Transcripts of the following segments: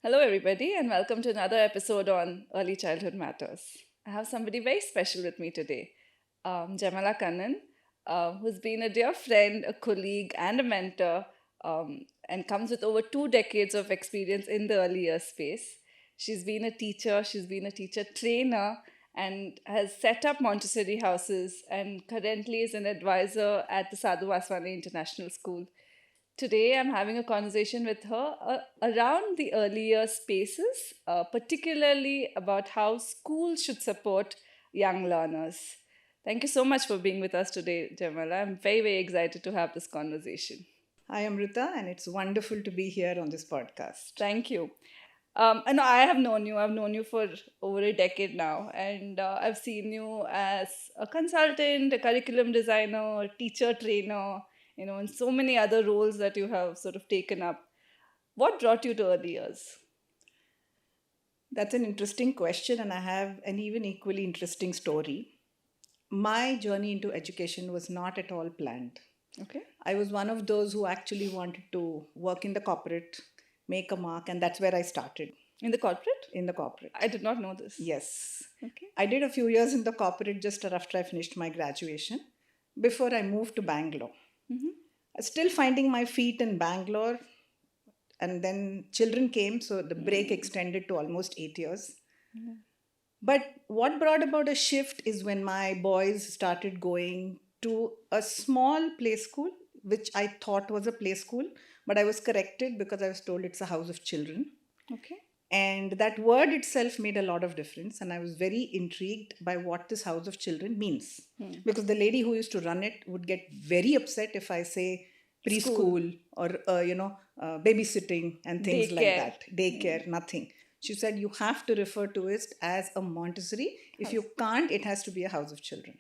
Hello, everybody, and welcome to another episode on Early Childhood Matters. I have somebody very special with me today, Jaimala Kannan, who's been a dear friend, a colleague, and a mentor, and comes with over 2 decades of experience in the early years space. She's been a teacher trainer, and has set up Montessori houses, and currently is an advisor at the Sadhu Vaswani International School. Today, I'm having a conversation with her around the earlier spaces, particularly about how schools should support young learners. Thank you so much for being with us today, Jamala. I'm very, very excited to have this conversation. Hi, Amrita, and it's wonderful to be here on this podcast. Thank you. And I have known you. I've known you for over a decade now, and I've seen you as a consultant, a curriculum designer, a teacher trainer, and so many other roles that you have sort of taken up. What brought you to early years? That's an interesting question, and I have an even equally interesting story. My journey into education was not at all planned. Okay. I was one of those who actually wanted to work in the corporate, make a mark, and that's where I started In the corporate? in the corporate. I did not know this. Yes. Okay. I did a few years in the corporate just after I finished my graduation before I moved to Bangalore. Still finding my feet in Bangalore, and then children came, so the break extended to almost 8 years. But what brought about a shift is when my boys started going to a small play school, which I thought was a play school, but I was corrected because I was told it's a house of children. Okay. And that word itself made a lot of difference, and I was very intrigued by what this house of children means. Because the lady who used to run it would get very upset if I say preschool or babysitting and things like Daycare. that. Daycare, nothing. She said you have to refer to it as a Montessori. If you can't, it has to be a house of children.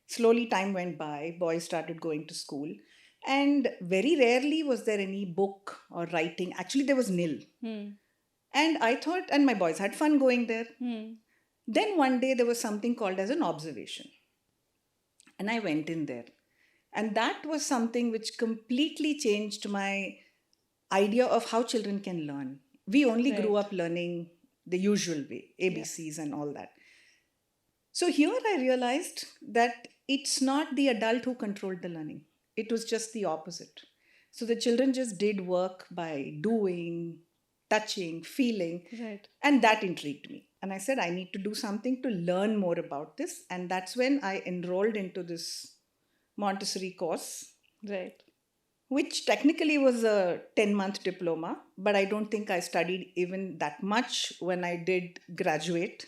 Slowly, time went by. Boys started going to school, and very rarely was there any book or writing. Actually, there was nil. And I thought, and my boys had fun going there. Then one day there was something called as an observation. And I went in there. And that was something which completely changed my idea of how children can learn. We only grew up learning the usual way, ABCs and all that. So here I realized that it's not the adult who controlled the learning. It was just the opposite. So the children just did work by doing, touching, feeling. Right. And that intrigued me. And I said, I need to do something to learn more about this. And that's when I enrolled into this Montessori course, Right. which technically was a 10-month diploma, but I don't think I studied even that much when I did graduate.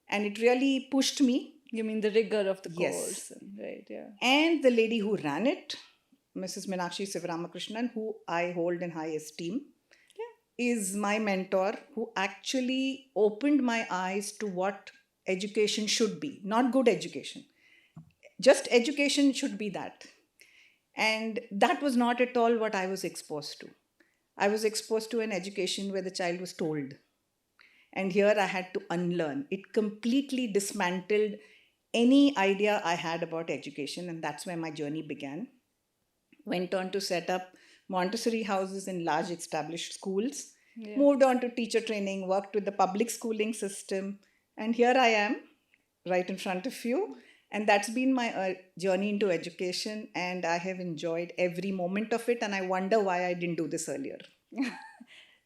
And it really pushed me. You mean the rigor of the Yes. course? Right, yeah. And the lady who ran it, Mrs. Meenakshi Sivaramakrishnan, who I hold in high esteem, is my mentor who actually opened my eyes to what education should be. Not good education. Just education should be that. And that was not at all what I was exposed to. I was exposed to an education where the child was told. And here I had to unlearn. It completely dismantled any idea I had about education, and that's where my journey began. Went on to set up Montessori houses in large established schools, moved on to teacher training, worked with the public schooling system, and here I am, right in front of you. And that's been my journey into education, and I have enjoyed every moment of it, and I wonder why I didn't do this earlier.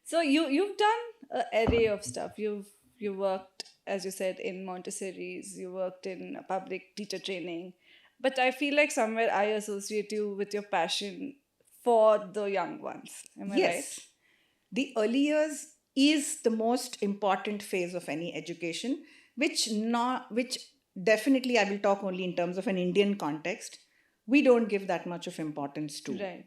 So you've done an array of stuff. You worked, as you said, in Montessori's. You worked in public teacher training, but I feel like somewhere I associate you with your passion for the young ones. Am I Yes. The early years is the most important phase of any education, which definitely I will talk only in terms of an Indian context. We don't give that much of importance to. Right.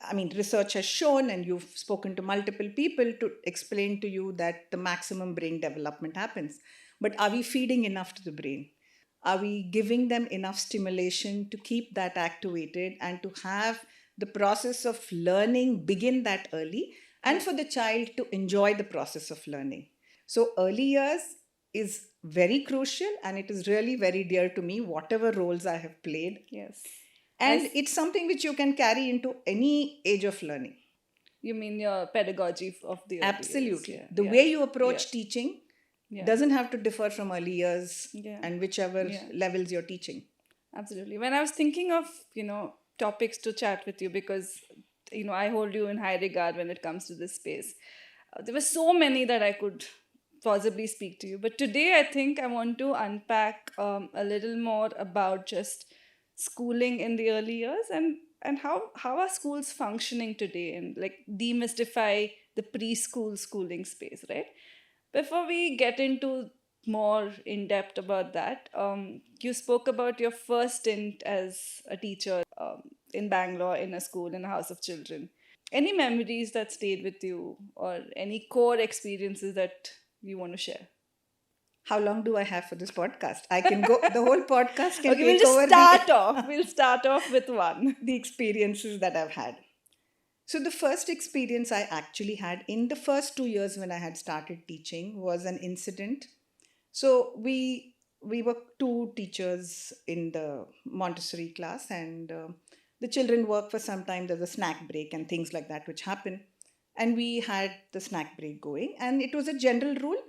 I mean, research has shown, and you've spoken to multiple people to explain to you that the maximum brain development happens. But are we feeding enough to the brain? Are we giving them enough stimulation to keep that activated and to have the process of learning begin that early, and for the child to enjoy the process of learning? So early years is very crucial, and it is really very dear to me, whatever roles I have played. Yes. And it's something which you can carry into any age of learning. You mean your pedagogy of the early years? Absolutely. Yeah, The yeah, way you approach yeah, teaching yeah, doesn't have to differ from early years yeah, and whichever yeah. levels you're teaching. Absolutely. When I was thinking of, topics to chat with you, because, I hold you in high regard when it comes to this space, there were so many that I could possibly speak to you. But today, I think I want to unpack a little more about just schooling in the early years, and how are schools functioning today, and like demystify the preschool schooling space, right? Before we get into more in depth about that, you spoke about your first stint as a teacher in Bangalore in a school in a house of children. Any memories that stayed with you, or any core experiences that you want to share? How long do I have for this podcast? I can go, the whole podcast can Okay, we'll take just over start off. We'll start off with one. the experiences that I've had. So, the first experience I actually had in the first 2 years when I had started teaching was an incident. So, we were two teachers in the Montessori class, and the children work for some time. There's a snack break and things like that, which happen. And we had the snack break going, and it was a general rule.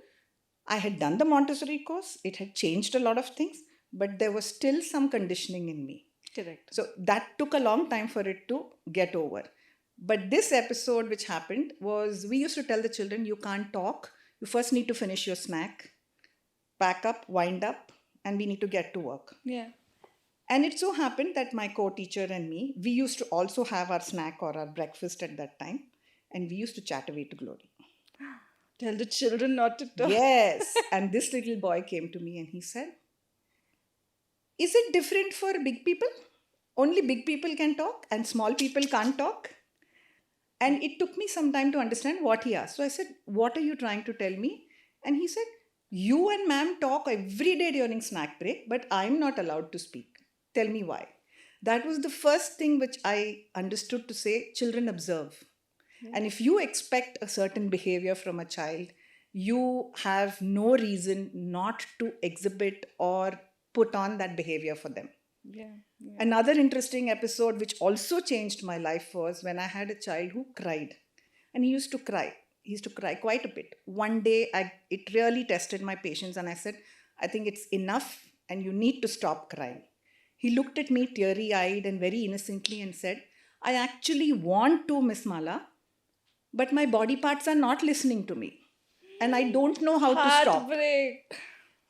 I had done the Montessori course, it had changed a lot of things, but there was still some conditioning in me. Correct. So that took a long time for it to get over. But this episode, which happened, was we used to tell the children, you can't talk. You first need to finish your snack, pack up, wind up, and we need to get to work. Yeah. And it so happened that my co teacher and me, we used to also have our snack or our breakfast at that time, and we used to chat away to glory. Tell the children not to talk. Yes. And this little boy came to me and he said, is it different for big people? Only big people can talk and small people can't talk? And it took me some time to understand what he asked. So I said, what are you trying to tell me? And he said, you and ma'am talk every day during snack break, but I'm not allowed to speak. Tell me why. That was the first thing which I understood to say, children observe. Yeah. And if you expect a certain behavior from a child, you have no reason not to exhibit or put on that behavior for them. Yeah, yeah. Another interesting episode which also changed my life was when I had a child who cried. And he used to cry. He used to cry quite a bit. One day, it really tested my patience, and I said, I think it's enough and you need to stop crying. He looked at me teary-eyed and very innocently and said, I actually want to, Miss Mala, but my body parts are not listening to me. And I don't know how to stop. Heartbreak.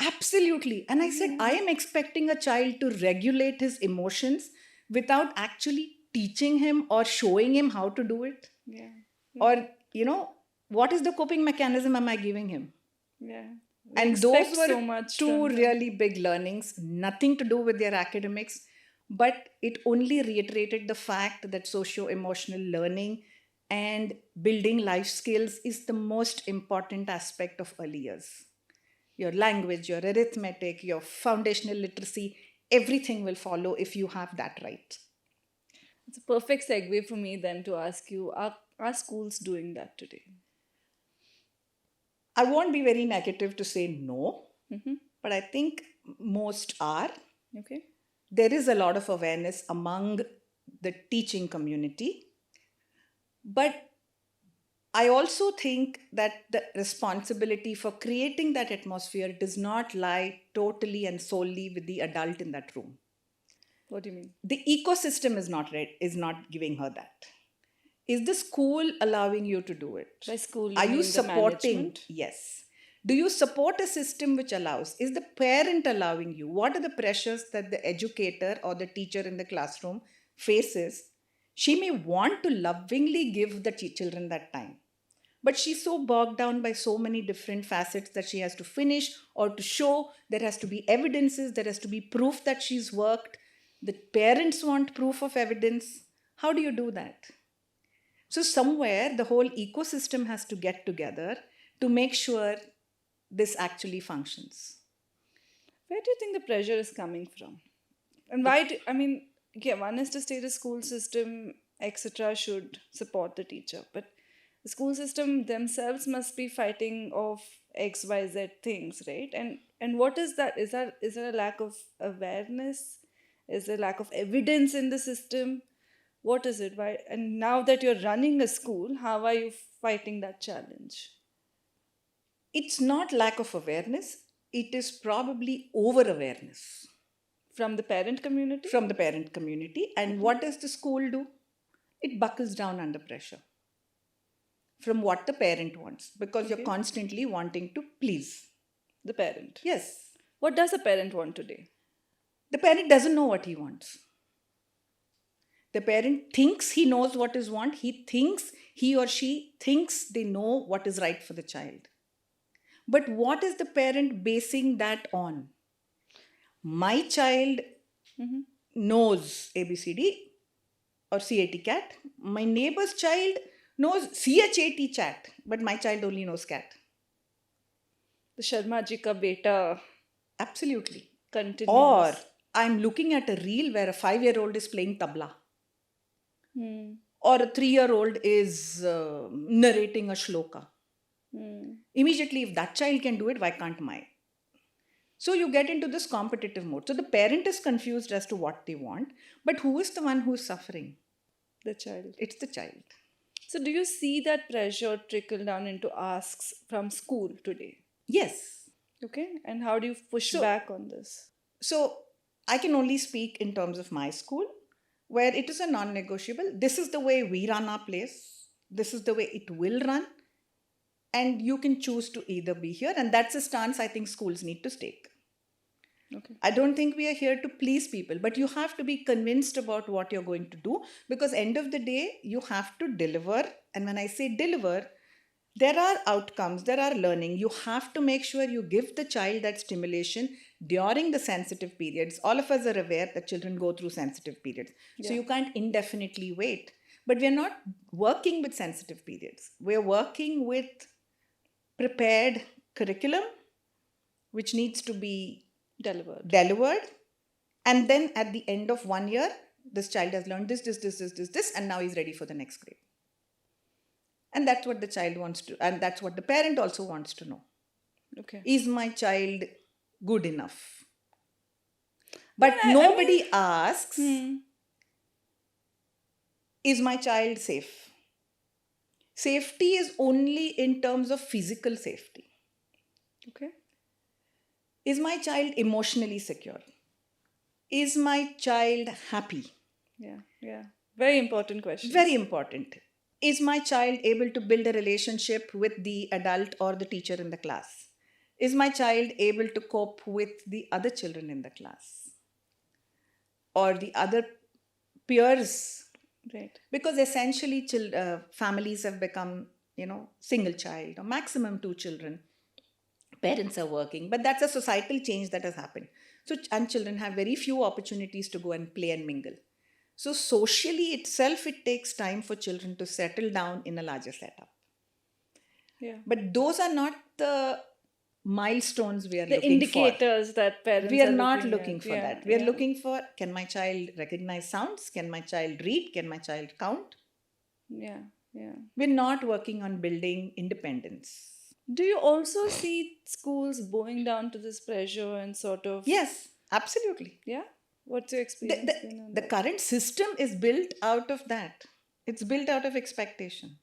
Absolutely. And I said, I am expecting a child to regulate his emotions without actually teaching him or showing him how to do it. Yeah. Or, what is the coping mechanism am I giving him? Yeah. And those were so much two really big learnings, nothing to do with their academics, but it only reiterated the fact that socio-emotional learning and building life skills is the most important aspect of early years. Your language, your arithmetic, your foundational literacy, everything will follow if you have that right. It's a perfect segue for me then to ask you, are schools doing that today? I won't be very negative to say no, but I think most are. Okay. There is a lot of awareness among the teaching community. But I also think that the responsibility for creating that atmosphere does not lie totally and solely with the adult in that room. What do you mean? The ecosystem is not giving her that. Is the school allowing you to do it? By school, are you supporting? Management? Yes. Do you support a system which allows? Is the parent allowing you? What are the pressures that the educator or the teacher in the classroom faces? She may want to lovingly give the children that time, but she's so bogged down by so many different facets that she has to finish or to show. There has to be evidences, there has to be proof that she's worked. The parents want proof of evidence. How do you do that? So somewhere the whole ecosystem has to get together to make sure this actually functions. Where do you think the pressure is coming from? And one is to say the school system, etc., should support the teacher, but the school system themselves must be fighting off XYZ things, right? And what is that? Is there a lack of awareness? Is there a lack of evidence in the system? What is it? Why? And now that you're running a school, how are you fighting that challenge? It's not lack of awareness, it is probably over awareness From the parent community? from the parent community. And what does the school do? It buckles down under pressure from what the parent wants, because you're Okay. constantly wanting to please. The parent. Yes, What does a parent want today? the parent doesn't know what he wants. The parent thinks he knows what is want. He or she thinks they know what is right for the child. But what is the parent basing that on? My child Mm-hmm. knows ABCD or CAT cat. My neighbor's child knows CHAT chat, but my child only knows cat. The Sharma ji ka beta Absolutely. continues. Or I'm looking at a reel where a 5-year-old is playing tabla, Hmm. or a 3-year-old is narrating a shloka. Hmm. Immediately, if that child can do it, why can't mine? So you get into this competitive mode. So the parent is confused as to what they want, but who is the one who is suffering? The child. It's the child. So, do you see that pressure trickle down into asks from school today? Yes. Okay. And how do you push So- back on this? So I can only speak in terms of my school, where it is a non negotiable. This is the way we run our place, this is the way it will run. And you can choose to either be here. And that's a stance I think schools need to take. Okay. I don't think we are here to please people, but you have to be convinced about what you're going to do, because end of the day, you have to deliver. And when I say deliver, there are outcomes, there are learning. You have to make sure you give the child that stimulation during the sensitive periods. All of us are aware that children go through sensitive periods. So Yeah. you can't indefinitely wait. But we're not working with sensitive periods. We're working with prepared curriculum, which needs to be Delivered. and then at the end of 1 year, this child has learned this, and now he's ready for the next grade. And that's what the child wants to, and that's what the parent also wants to know. Okay. Is my child good enough? But I nobody asks, Hmm. is my child safe? Safety is only in terms of physical safety. Okay. Is my child emotionally secure? Is my child happy? Yeah. Yeah. Very important question. Very important. Is my child able to build a relationship with the adult or the teacher in the class? Is my child able to cope with the other children in the class or the other peers? Right. Because essentially families have become, single child or maximum 2 children. Parents are working, but that's a societal change that has happened. So, and children have very few opportunities to go and play and mingle. So socially itself, it takes time for children to settle down in a larger setup. Yeah. But those are not the milestones we are The looking for. indicators that parents We are not looking looking at. for Yeah, that. We are yeah. looking for, can my child recognize sounds? Can my child read? Can my child count? Yeah. Yeah. We're not working on building independence. Do you also see schools bowing down to this pressure and sort of? Yes, absolutely. Yeah. What's your The, experience the, been on the that? current system is built out of that. It's built out of expectation.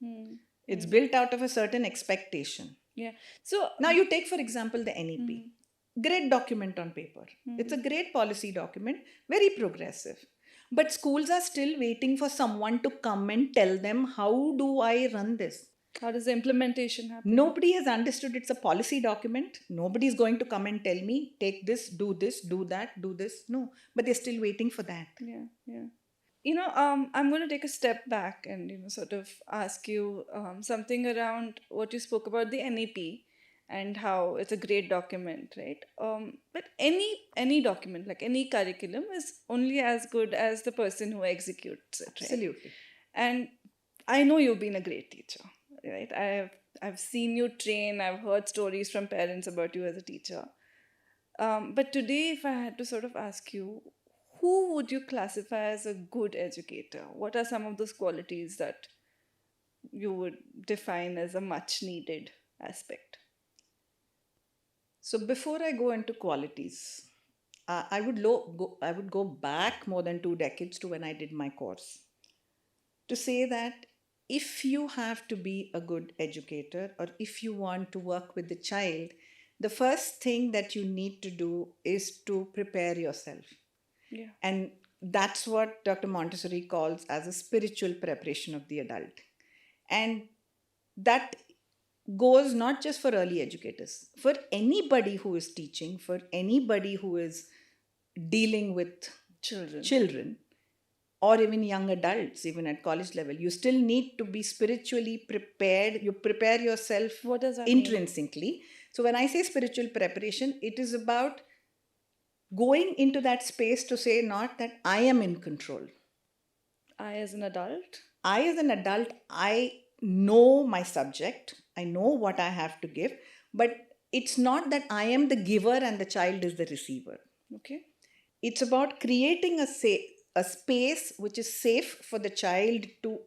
Hmm. It's built out of a certain expectation. Yeah. So Now, you take, for example, the NEP. Great document on paper. It's a great policy document, very progressive. But schools are still waiting for someone to come and tell them, how do I run this? how does the implementation happen? Nobody has understood it's a policy document. Nobody is going to come and tell me, take this, do that, do this. No, but they're still waiting for that. Yeah. Yeah. I'm going to take a step back and sort of ask you something around what you spoke about the NEP and how it's a great document, right? But any document, like any curriculum, is only as good as the person who executes it, right? Absolutely. And I know you've been a great teacher, right? I've seen you train. I've heard stories from parents about you as a teacher. But today, if I had to sort of ask you, who would you classify as a good educator? What are some of those qualities that you would define as a much needed aspect? So before I go into qualities, I would go back more than 2 decades to when I did my course to say that if you have to be a good educator or if you want to work with the child, the first thing that you need to do is to prepare yourself. Yeah. And that's what Dr. Montessori calls as a spiritual preparation of the adult. And that goes not just for early educators, for anybody who is teaching, for anybody who is dealing with children or even young adults, even at college level. You still need to be spiritually prepared. You prepare yourself What does that mean? intrinsically. So when I say spiritual preparation, it is about going into that space to say not that I am in control. I, as an adult, I know my subject. I know what I have to give, but it's not that I am the giver and the child is the receiver. okay, It's about creating a space which is safe for the child to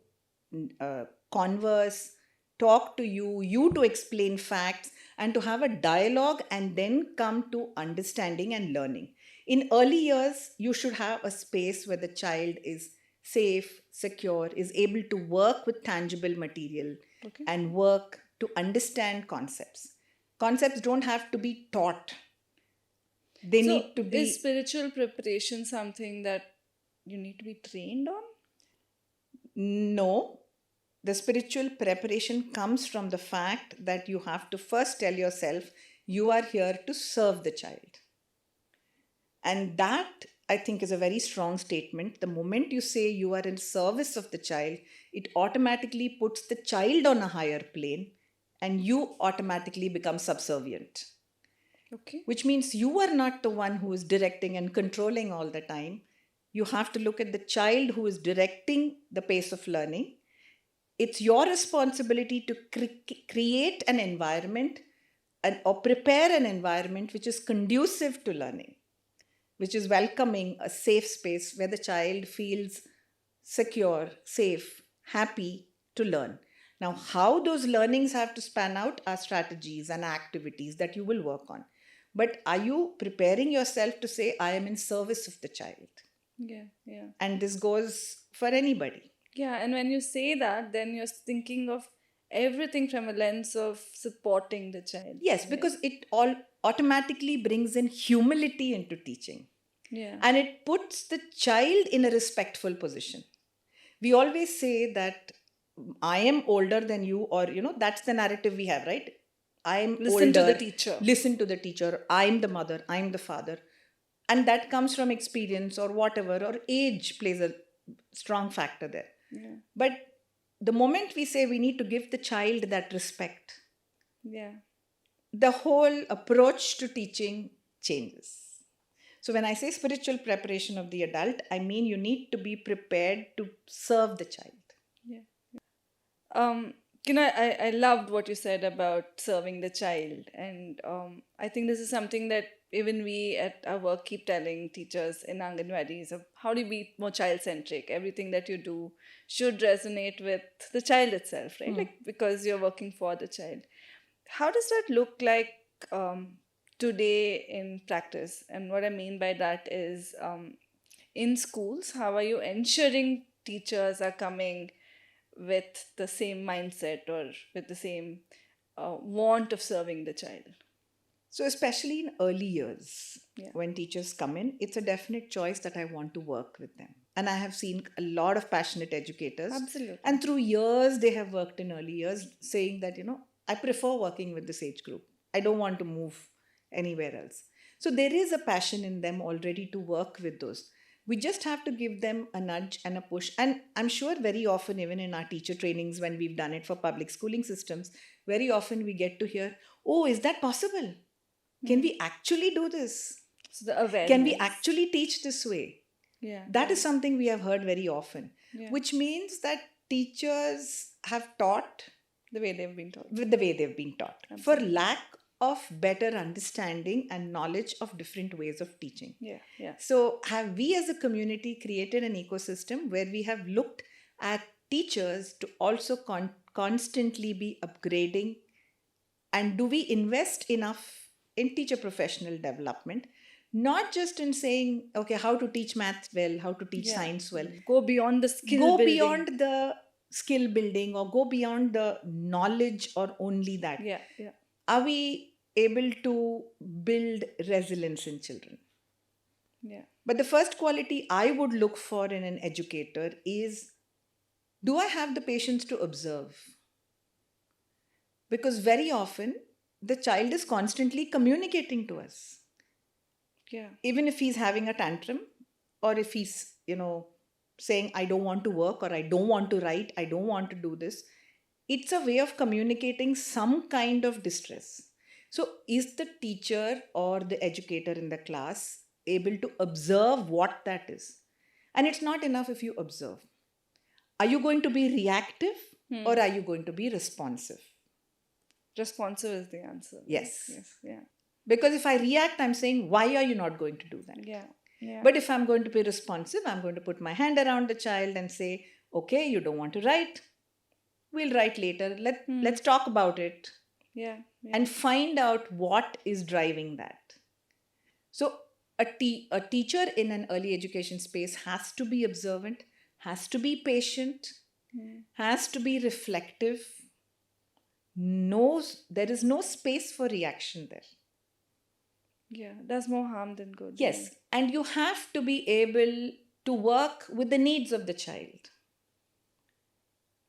converse, talk to you to explain facts, and to have a dialogue and then come to understanding and learning. In early years, you should have a space where the child is safe, secure, is able to work with tangible material okay. and work to understand concepts. Concepts don't have to be taught. They So, need to be. is spiritual preparation something that you need to be trained on? No, the spiritual preparation comes from the fact that you have to first tell yourself you are here to serve the child. And that, I think, is a very strong statement. The moment you say you are in service of the child, it automatically puts the child on a higher plane and you automatically become subservient. Okay. Which means you are not the one who is directing and controlling all the time. You have to look at the child who is directing the pace of learning. It's your responsibility to create an environment or prepare an environment which is conducive to learning, which is welcoming, a safe space where the child feels secure, safe, happy to learn. Now, how those learnings have to span out are strategies and activities that you will work on. But are you preparing yourself to say, I am in service of the child? Yeah, yeah. And this goes for anybody. Yeah, and when you say that, then you're thinking of everything from a lens of supporting the child. Yes, right? because it all automatically brings in humility into teaching. Yeah. And it puts the child in a respectful position. We always say that I am older than you, or, that's the narrative we have, right? I'm Listen to older. the teacher. Listen to the teacher. I'm the mother. I'm the father. And that comes from experience or whatever, or age plays a strong factor there. Yeah. But the moment we say we need to give the child that respect, Yeah. the whole approach to teaching changes. So when I say spiritual preparation of the adult, I mean you need to be prepared to serve the child. Yeah. I loved what you said about serving the child. And I think this is something that even we at our work keep telling teachers in Anganwadis of how to be more child-centric. Everything that you do should resonate with the child itself, right? Like, because you're working for the child. How does that look like today in practice? And what I mean by that is in schools, how are you ensuring teachers are coming with the same mindset or with the same want of serving the child? So, especially in early years, Yeah. when teachers come in, it's a definite choice that I want to work with them. And I have seen a lot of passionate educators. Absolutely. And through years, they have worked in early years saying that, I prefer working with this age group. I don't want to move anywhere else. So, there is a passion in them already to work with those. We just have to give them a nudge and a push. And I'm sure very often, even in our teacher trainings, when we've done it for public schooling systems, very often we get to hear, oh, is that possible? Can we actually do this? So the awareness. Can we actually teach this way? Yeah. That is something we have heard very often, Yeah. which means that teachers have taught the way they've been taught. with the way they've been taught for lack of better understanding and knowledge of different ways of teaching. Yeah, yeah. So have we as a community created an ecosystem where we have looked at teachers to also constantly be upgrading, and do we invest enough in teacher professional development? Not just in saying, okay, how to teach math well, how to teach Yeah. science well. Go beyond the skill Go building. beyond the skill building or go beyond the knowledge or only that. Yeah, yeah. Are we able to build resilience in children? Yeah. But the first quality I would look for in an educator is, do I have the patience to observe? Because very often the child is constantly communicating to us. Yeah. Even if he's having a tantrum, or if he's, saying, I don't want to work, or I don't want to write, I don't want to do this, it's a way of communicating some kind of distress. So, is the teacher or the educator in the class able to observe what that is? And it's not enough if you observe. Are you going to be reactive or are you going to be responsive? Responsive is the answer. Yes. Yes. Yeah. Because if I react, I'm saying, why are you not going to do that? Yeah. Yeah. But if I'm going to be responsive, I'm going to put my hand around the child and say, okay, you don't want to write. We'll write later. Let's talk about it. Yeah. And find out what is driving that. So a teacher in an early education space has to be observant, has to be patient, has to be reflective. There is no space for reaction there. Yeah, does more harm than good. Yes, and you have to be able to work with the needs of the child.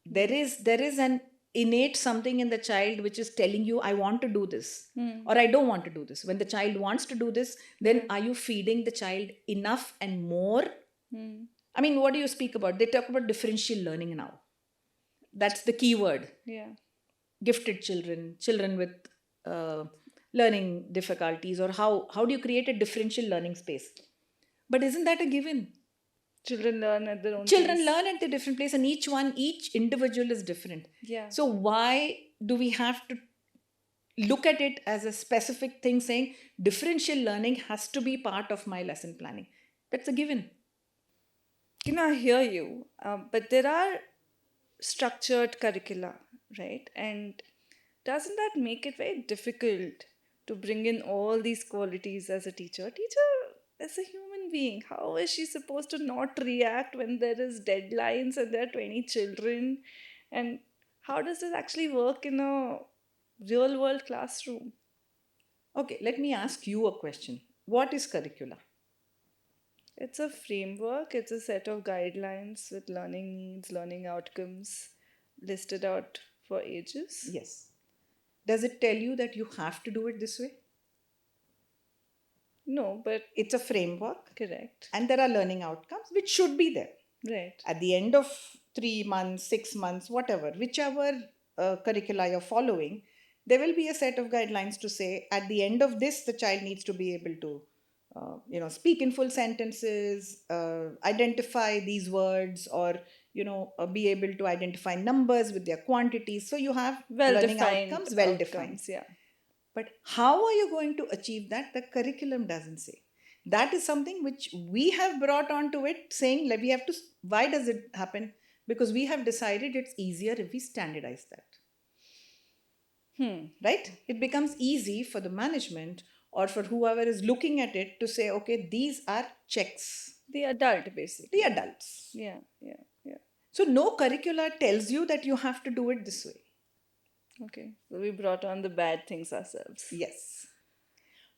There is an innate something in the child which is telling you, I want to do this or I don't want to do this. When the child wants to do this, then are you feeding the child enough and more? I mean, what do you speak about? They talk about differential learning now. That's the key word. Yeah. Gifted children with learning difficulties, or how do you create a differential learning space? But isn't that a given? Children learn at their own Children pace. learn at a different place, and each individual is different. Yeah. So why do we have to look at it as a specific thing saying differential learning has to be part of my lesson planning? That's a given. I hear you, but there are structured curricula, right? And doesn't that make it very difficult to bring in all these qualities as a teacher? Teacher is a human being. How is she supposed to not react when there is deadlines and there are 20 children? And how does this actually work in a real world classroom? Okay, let me ask you a question. What is curricula? It's a framework, it's a set of guidelines with learning needs, learning outcomes listed out for ages. Yes. Does it tell you that you have to do it this way? No, but it's a framework. Correct. And there are learning outcomes which should be there. Right. At the end of 3 months, 6 months, whatever, whichever curricula you're following, there will be a set of guidelines to say at the end of this, the child needs to be able to speak in full sentences, identify these words, or be able to identify numbers with their quantities. So you have learning outcomes well defined. Yeah. But how are you going to achieve that? The curriculum doesn't say. That is something which we have brought onto it, saying we have to. Why does it happen? Because we have decided it's easier if we standardize that. Right? It becomes easy for the management or for whoever is looking at it to say, okay, these are checks. The adult, basically. The adults. Yeah. So no curricula tells you that you have to do it this way. Okay. So we brought on the bad things ourselves. Yes.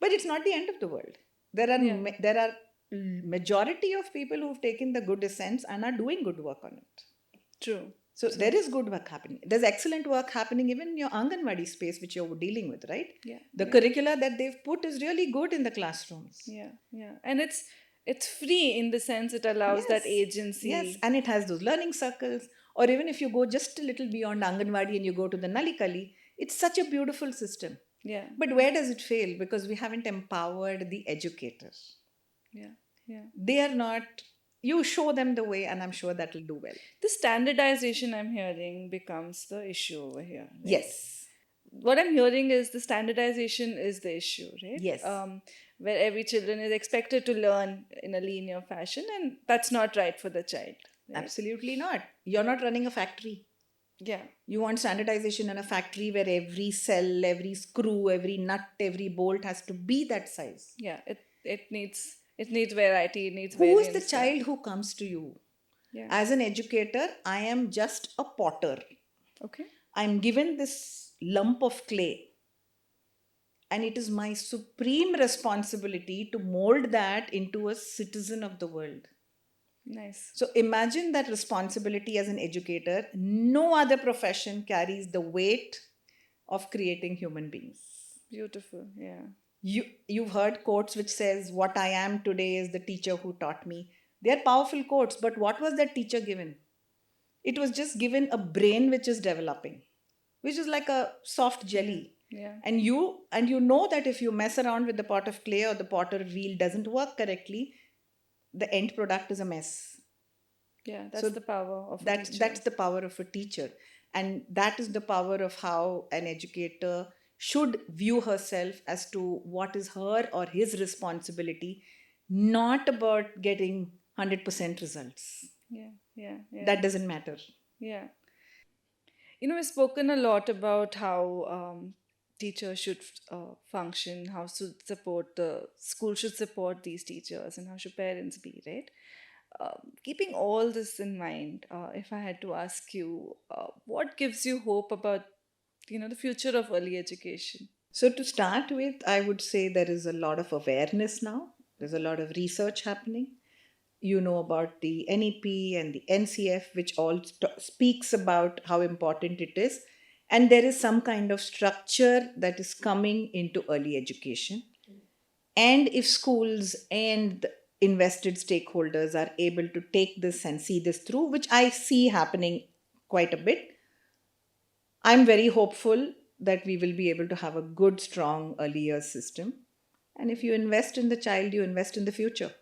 But it's not the end of the world. There are majority of people who've taken the good essence and are doing good work on it. True. So there is good work happening. There's excellent work happening even in your Anganwadi space, which you're dealing with, right? Yeah. The curricula that they've put is really good in the classrooms. Yeah. And it's free in the sense it allows that agency. Yes, and it has those learning circles. Or even if you go just a little beyond Anganwadi and you go to the Nalikali, it's such a beautiful system. Yeah. But where does it fail? Because we haven't empowered the educators. Yeah. They are not. You show them the way, and I'm sure that will do well. The standardization I'm hearing becomes the issue over here. Right? Yes. What I'm hearing is the standardization is the issue, right? Yes. Where every children is expected to learn in a linear fashion, and that's not right for the child. Right? Absolutely not. You're not running a factory. Yeah. You want standardization in a factory where every cell, every screw, every nut, every bolt has to be that size. Yeah. it needs variety, it needs Who is the variance. Yeah. child who comes to you? Yeah. As an educator, I am just a potter. Okay. I'm given this lump of clay, and it is my supreme responsibility to mold that into a citizen of the world. Nice. So imagine that responsibility as an educator. No other profession carries the weight of creating human beings. Beautiful. Yeah. You've heard quotes which says, what I am today is the teacher who taught me. They are powerful quotes, but what was that teacher given? It was just given a brain which is developing, which is like a soft Yeah. jelly. Yeah. And you know that if you mess around with the pot of clay or the pot or wheel doesn't work correctly, the end product is a mess. Yeah. That's So the power of a that's teacher. the power of a teacher, and that is the power of how an educator should view herself as to what is her or his responsibility, not about getting 100% results. Yeah. Yeah. Yeah. That doesn't matter. Yeah. We've spoken a lot about how teachers should function, how should support the school should support these teachers, and how should parents be, right? Keeping all this in mind, if I had to ask you, what gives you hope about, the future of early education? So, to start with, I would say there is a lot of awareness now. There's a lot of research happening. You know about the NEP and the NCF, which all speaks about how important it is. And there is some kind of structure that is coming into early education. And if schools and the invested stakeholders are able to take this and see this through, which I see happening quite a bit, I'm very hopeful that we will be able to have a good, strong early years system. And if you invest in the child, you invest in the future.